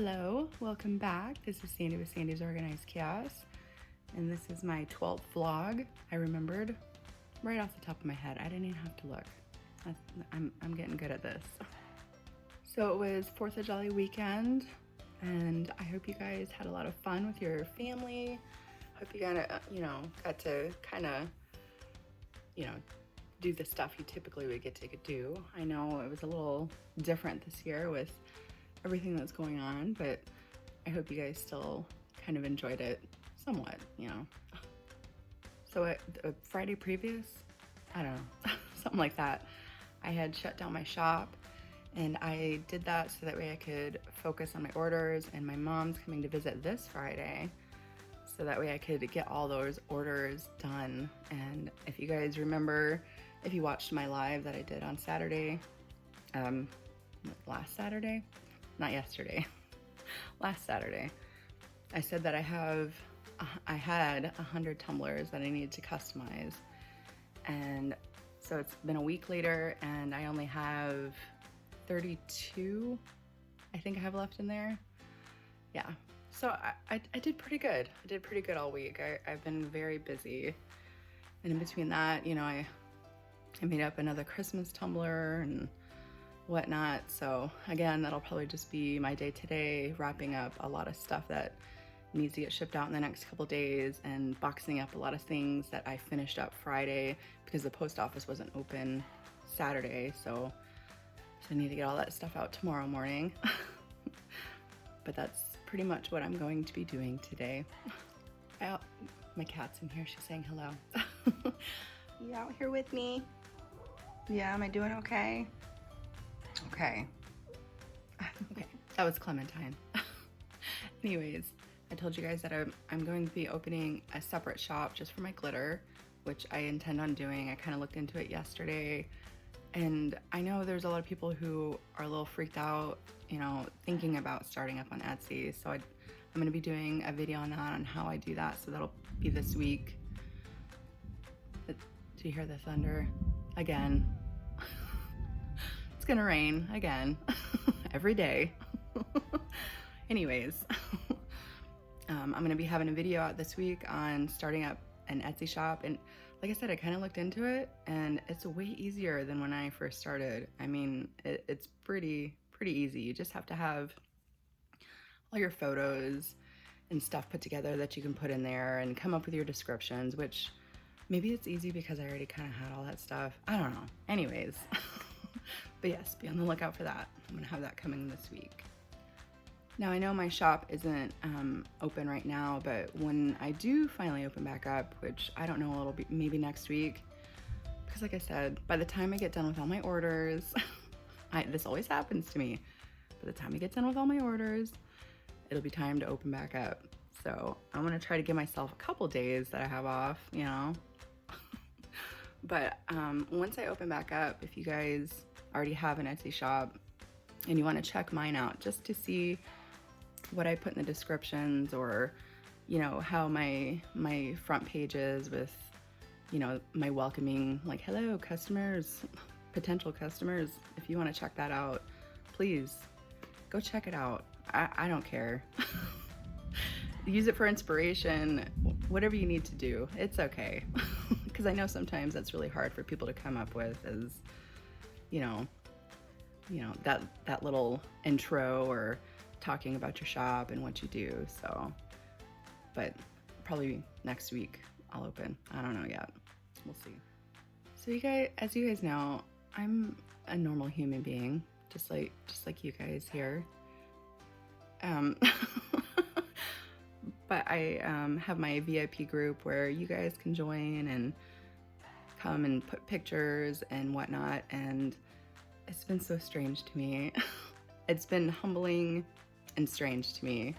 Hello, welcome back. This is Sandy with Sandy's Organized Chaos, and this is my 12th vlog. I remembered right off the top of my head. I didn't even have to look. I'm getting good at this. So it was 4th of July weekend, and I hope you guys had a lot of fun with your family. Hope you got to kind of, do the stuff you typically would get to do. I know it was a little different this year with everything that's going on, but I hope you guys still kind of enjoyed it somewhat, So Friday previous, I don't know, something like that, I had shut down my shop, and I did that so that way I could focus on my orders, and my mom's coming to visit this Friday, so that way I could get all those orders done. And if you guys remember, if you watched my live that I did on Saturday, last Saturday, not yesterday, last Saturday, I said that I had 100 tumblers that I needed to customize. And so it's been a week later and I only have 32, I think I have left in there. Yeah, so I did pretty good. I did pretty good all week. I've been very busy. And in between that, I made up another Christmas tumbler and whatnot. So again, that'll probably just be my day today, wrapping up a lot of stuff that needs to get shipped out in the next couple days and boxing up a lot of things that I finished up Friday because the post office wasn't open Saturday. So I need to get all that stuff out tomorrow morning. But that's pretty much what I'm going to be doing today. My cat's in here, she's saying hello. You out here with me? Yeah, am I doing okay? Okay. Okay, that was Clementine. Anyways, I told you guys that I'm going to be opening a separate shop just for my glitter, which I intend on doing. I kind of looked into it yesterday, and I know there's a lot of people who are a little freaked out, thinking about starting up on Etsy. So I'm going to be doing a video on that, on how I do that. So that'll be this week. Do you hear the thunder? Again. It's gonna rain again, every day. Anyways, I'm gonna be having a video out this week on starting up an Etsy shop. And like I said, I kind of looked into it and it's way easier than when I first started. I mean, it's pretty easy. You just have to have all your photos and stuff put together that you can put in there and come up with your descriptions, which maybe it's easy because I already kind of had all that stuff. I don't know. Anyways. But yes, be on the lookout for that. I'm gonna have that coming this week. Now I know my shop isn't open right now, but when I do finally open back up, which I don't know, it'll be maybe next week, because like I said, by the time I get done with all my orders, this always happens to me. By the time I get done with all my orders, it'll be time to open back up. So I'm gonna try to give myself a couple days that I have off, But once I open back up, if you guys already have an Etsy shop and you want to check mine out just to see what I put in the descriptions, or how my front page is with my welcoming, like, hello customers, potential customers, if you want to check that out, please go check it out. I don't care. Use it for inspiration, whatever you need to do, it's okay. Because I know sometimes that's really hard for people to come up with, is that little intro or talking about your shop and what you do. So, but probably next week I'll open. I don't know yet. We'll see. So as you guys know, I'm a normal human being, just like you guys here. But I have my VIP group where you guys can join and come and put pictures and whatnot, and it's been so strange to me. It's been humbling and strange to me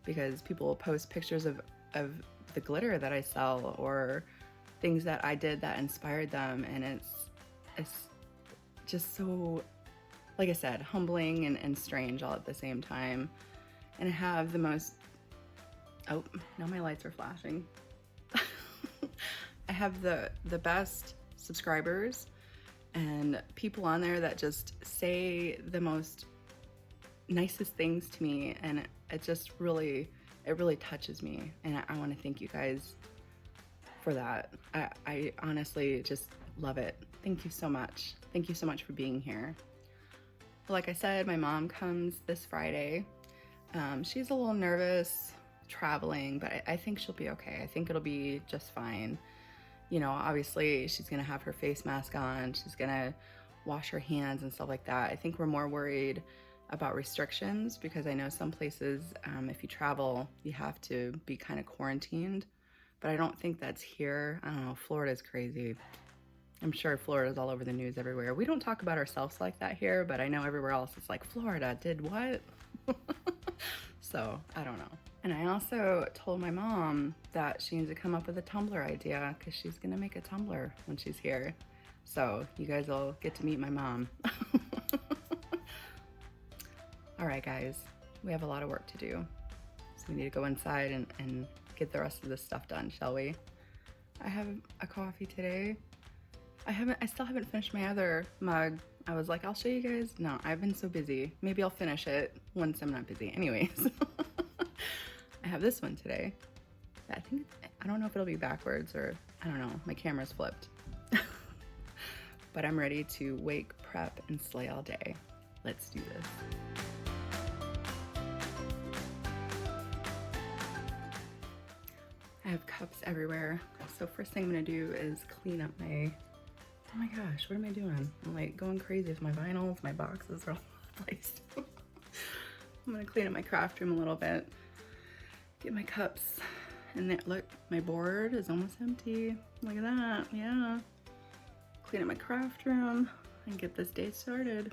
because people will post pictures of the glitter that I sell or things that I did that inspired them, and it's just so, like I said, humbling and strange all at the same time. And I have the most, oh, now my lights are flashing. I have the best subscribers and people on there that just say the most nicest things to me, and it just really, it really touches me, and I want to thank you guys for that. I honestly just love it. Thank you so much. Thank you so much for being here. Like I said, my mom comes this Friday. She's a little nervous traveling, but I think she'll be okay. I think it'll be just fine. You know, obviously she's gonna have her face mask on. She's gonna wash her hands and stuff like that. I think we're more worried about restrictions because I know some places, if you travel, you have to be kind of quarantined, but I don't think that's here. I don't know, Florida's crazy. I'm sure Florida's all over the news everywhere. We don't talk about ourselves like that here, but I know everywhere else it's like, Florida did what? So I don't know. And I also told my mom that she needs to come up with a Tumbler idea because she's gonna make a Tumbler when she's here. So you guys will get to meet my mom. All right, guys, we have a lot of work to do. So we need to go inside and get the rest of this stuff done, shall we? I have a coffee today. I still haven't finished my other mug. I was like, I'll show you guys. No, I've been so busy. Maybe I'll finish it once I'm not busy. Anyways, I have this one today. I don't know if it'll be backwards or, I don't know, my camera's flipped. But I'm ready to wake, prep, and slay all day. Let's do this. I have cups everywhere. So first thing I'm gonna do is clean up my, oh my gosh, what am I doing? I'm like going crazy with my vinyls, my boxes are all over the place. I'm gonna clean up my craft room a little bit, get my cups, and then look, my board is almost empty. Look at that, yeah. Clean up my craft room and get this day started.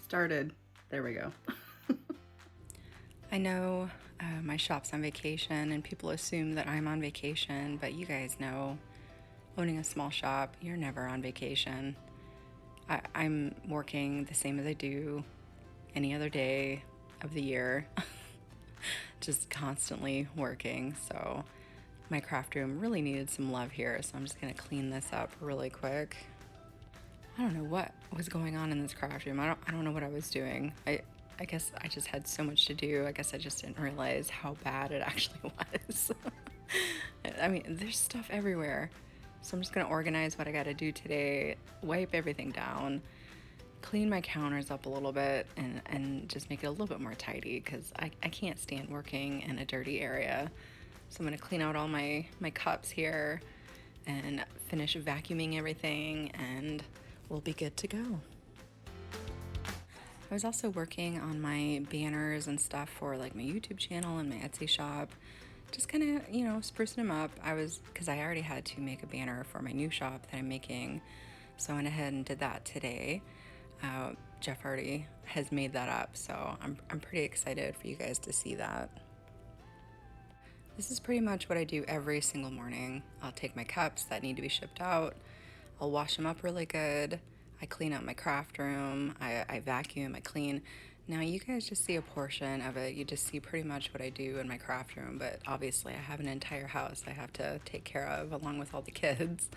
Started, there we go. I know my shop's on vacation and people assume that I'm on vacation, but you guys know, owning a small shop, you're never on vacation. I'm working the same as I do any other day of the year, just constantly working. So my craft room really needed some love here, so I'm just gonna clean this up really quick. I don't know what was going on in this craft room. I don't know what I was doing. I guess I just had so much to do. I guess I just didn't realize how bad it actually was. I mean, there's stuff everywhere. So I'm just gonna organize what I gotta do today, wipe everything down, clean my counters up a little bit, and just make it a little bit more tidy because I can't stand working in a dirty area. So I'm gonna clean out all my cups here and finish vacuuming everything, and we'll be good to go. I was also working on my banners and stuff for like my YouTube channel and my Etsy shop. Just kind of, you know, sprucing them up. Because I already had to make a banner for my new shop that I'm making. So I went ahead and did that today. Jeff already has made that up, so I'm pretty excited for you guys to see that. This is pretty much what I do every single morning. I'll take my cups that need to be shipped out. I'll wash them up really good. I clean up my craft room. I vacuum, I clean. Now you guys just see a portion of it. You just see pretty much what I do in my craft room, but obviously I have an entire house I have to take care of along with all the kids.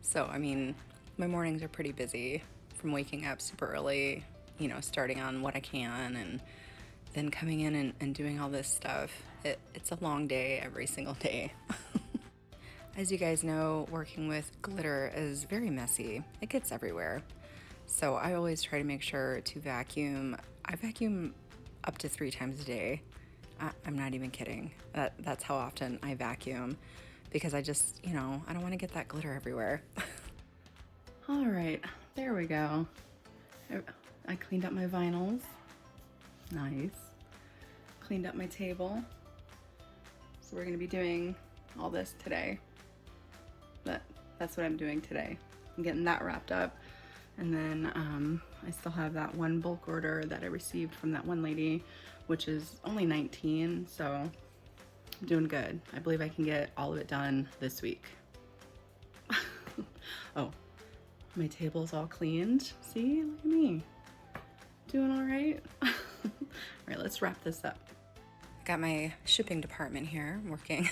So, I mean, my mornings are pretty busy from waking up super early, you know, starting on what I can and then coming in and doing all this stuff. It's a long day every single day. As you guys know, working with glitter is very messy. It gets everywhere. So I always try to make sure to vacuum. I vacuum up to 3 times a day. I'm not even kidding. That's how often I vacuum because I just, you know, I don't want to get that glitter everywhere. All right, there we go. I cleaned up my vinyls. Nice. Cleaned up my table. So we're gonna be doing all this today. That's what I'm doing today. I'm getting that wrapped up. And then I still have that one bulk order that I received from that one lady, which is only 19, so I'm doing good. I believe I can get all of it done this week. Oh, my table's all cleaned. See, look at me. Doing all right. All right, let's wrap this up. Got my shipping department here working,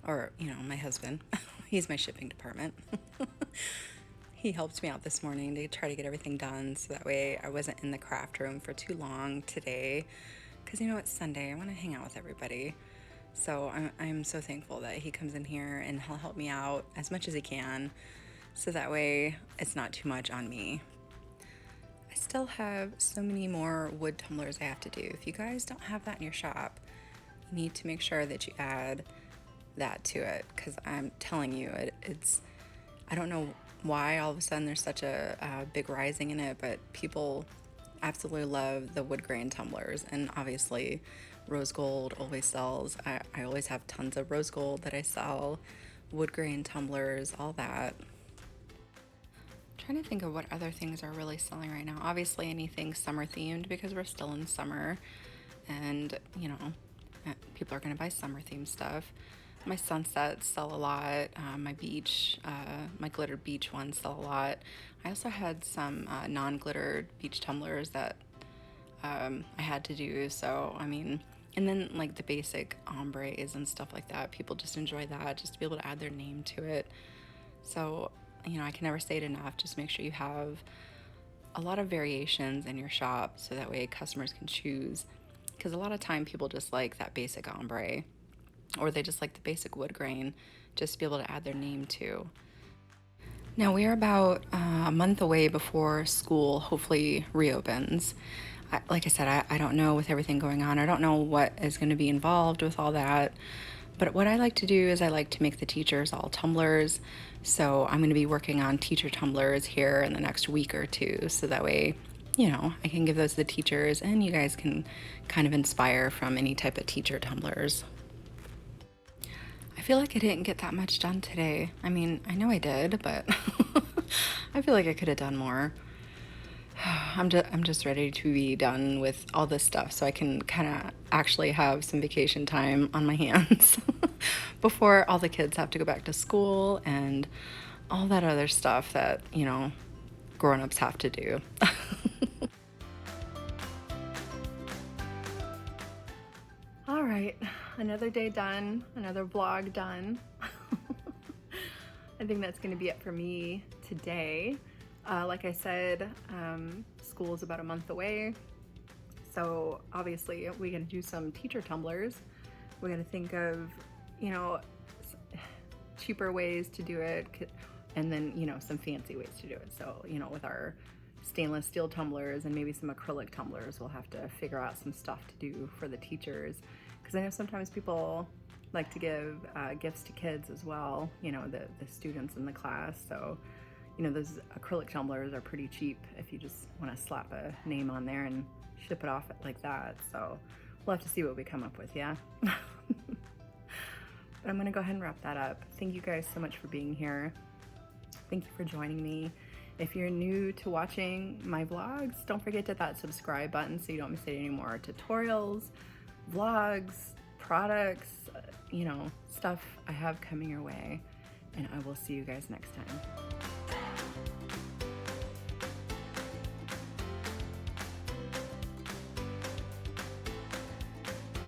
or, you know, my husband. He's my shipping department. He helped me out this morning to try to get everything done so that way I wasn't in the craft room for too long today. Because you know, it's Sunday, I want to hang out with everybody. So I'm so thankful that he comes in here and he'll help me out as much as he can so that way it's not too much on me. I still have so many more wood tumblers I have to do. If you guys don't have that in your shop, you need to make sure that you add that to it, because I'm telling you, it's I don't know why all of a sudden there's such a big rising in it, but people absolutely love the wood grain tumblers, and obviously rose gold always sells. I always have tons of rose gold that I sell, wood grain tumblers, all that. Trying to think of what other things are really selling right now. Obviously anything summer themed, because we're still in summer and you know, people are going to buy summer themed stuff. My sunsets sell a lot. My beach, my glittered beach ones sell a lot. I also had some non-glittered beach tumblers that I had to do. So, I mean, and then like the basic ombres and stuff like that. People just enjoy that, just to be able to add their name to it. So, you know, I can never say it enough. Just make sure you have a lot of variations in your shop so that way customers can choose. Because a lot of time people just like that basic ombre, or they just like the basic wood grain, just to be able to add their name to. Now we are about a month away before school hopefully reopens. Like I said, I don't know with everything going on. I don't know what is going to be involved with all that. But what I like to do is I like to make the teachers all tumblers. So I'm going to be working on teacher tumblers here in the next week or two. So that way, you know, I can give those to the teachers and you guys can kind of inspire from any type of teacher tumblers. I feel like I didn't get that much done today. I mean, I know I did, but I feel like I could have done more. I'm just ready to be done with all this stuff so I can kind of actually have some vacation time on my hands before all the kids have to go back to school and all that other stuff that, you know, grown-ups have to do. All right, another day done, another vlog done. I think that's going to be it for me today. Like I said, school is about a month away. So obviously we're going to do some teacher tumblers. We're going to think of, you know, cheaper ways to do it, and then, you know, some fancy ways to do it. So, you know, with our stainless steel tumblers and maybe some acrylic tumblers, we'll have to figure out some stuff to do for the teachers. Because I know sometimes people like to give gifts to kids as well, you know, the students in the class. So, you know, those acrylic tumblers are pretty cheap if you just want to slap a name on there and ship it off like that. So we'll have to see what we come up with, yeah? But I'm gonna go ahead and wrap that up. Thank you guys so much for being here. Thank you for joining me. If you're new to watching my vlogs, don't forget to hit that subscribe button so you don't miss any more tutorials, vlogs, products, you know, stuff I have coming your way. And I will see you guys next time.